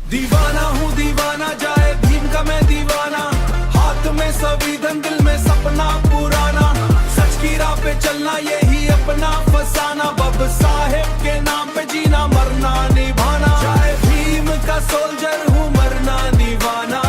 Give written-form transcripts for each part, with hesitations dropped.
दीवाना हूँ दीवाना, जाए भीम का मैं दीवाना। हाथ में संविधान, दिल में सपना पुराना। सच की राह पे चलना, यही अपना फसाना। बाबा साहेब के नाम पे जीना मरना निभाना। जाए भीम का सोल्जर हूँ, मरना निभाना।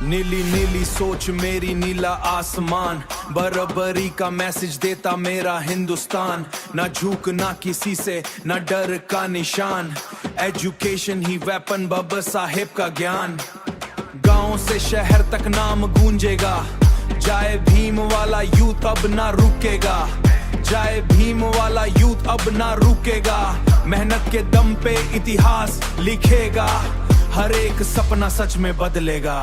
नीली नीली सोच मेरी, नीला आसमान। बराबरी का मैसेज देता मेरा हिंदुस्तान। ना झुकना किसी से, ना डर का निशान। एजुकेशन ही वेपन, बाबा साहेब का ज्ञान। गांव से शहर तक नाम गूंजेगा। जाए भीम वाला यूथ अब ना रुकेगा। जाए भीम वाला यूथ अब ना रुकेगा। मेहनत के दम पे इतिहास लिखेगा। हर एक सपना सच में बदलेगा।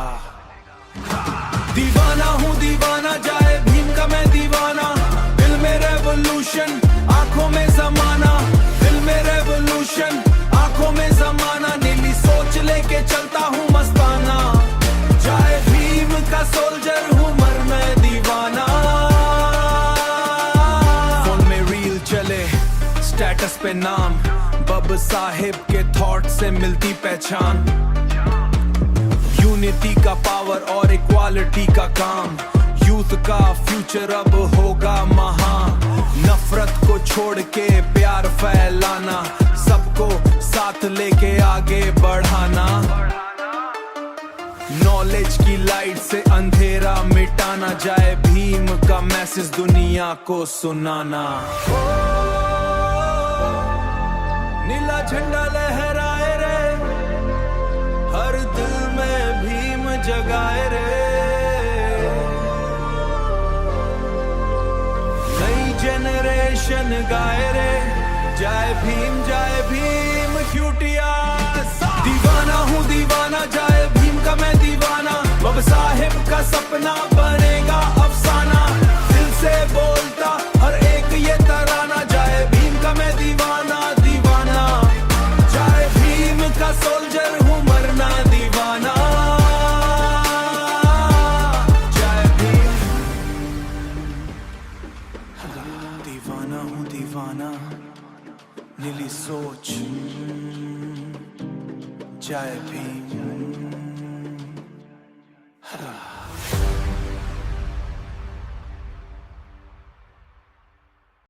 दीवाना हूँ दीवाना, जाए भीम का मैं दीवाना। दिल में रेवोल्यूशन, आंखों में जमाना। दिल में रेवोल्यूशन, आंखों में जमाना। नीली सोच लेके चलता हूँ मस्ताना। जाए भीम का सोल्जर हूँ, मरना दीवाना। फोन में रील चले, स्टेटस पे नाम। बाबा साहेब के थॉट से मिलती पहचान। यूनिटी का पावर और इक्वालिटी का काम। यूथ का फ्यूचर अब होगा महान। नफरत को छोड़ के प्यार फैलाना। सबको साथ लेके आगे बढ़ाना। नॉलेज की लाइट से अंधेरा मिटाना। जाए भीम का मैसेज दुनिया को सुनाना। नीला झंडा लहराए रे, हर दिल में भीम जगाए रे। नई जनरेशन गाए रे, जाए भीम क्यूटिया। दीवाना हूँ दीवाना, जाए भीम का मैं दीवाना। बाबा साहेब का सपना बनेगा अफसाना। दिल से बोलता हर एक ये तराना। जाए भीम का मैं दीवाना दीवाना। जाए भीम का सोल्जर हूँ, मरना दीवाना। जाए भीम, दीवाना हूँ दीवाना। नीली सोच, जय भीम।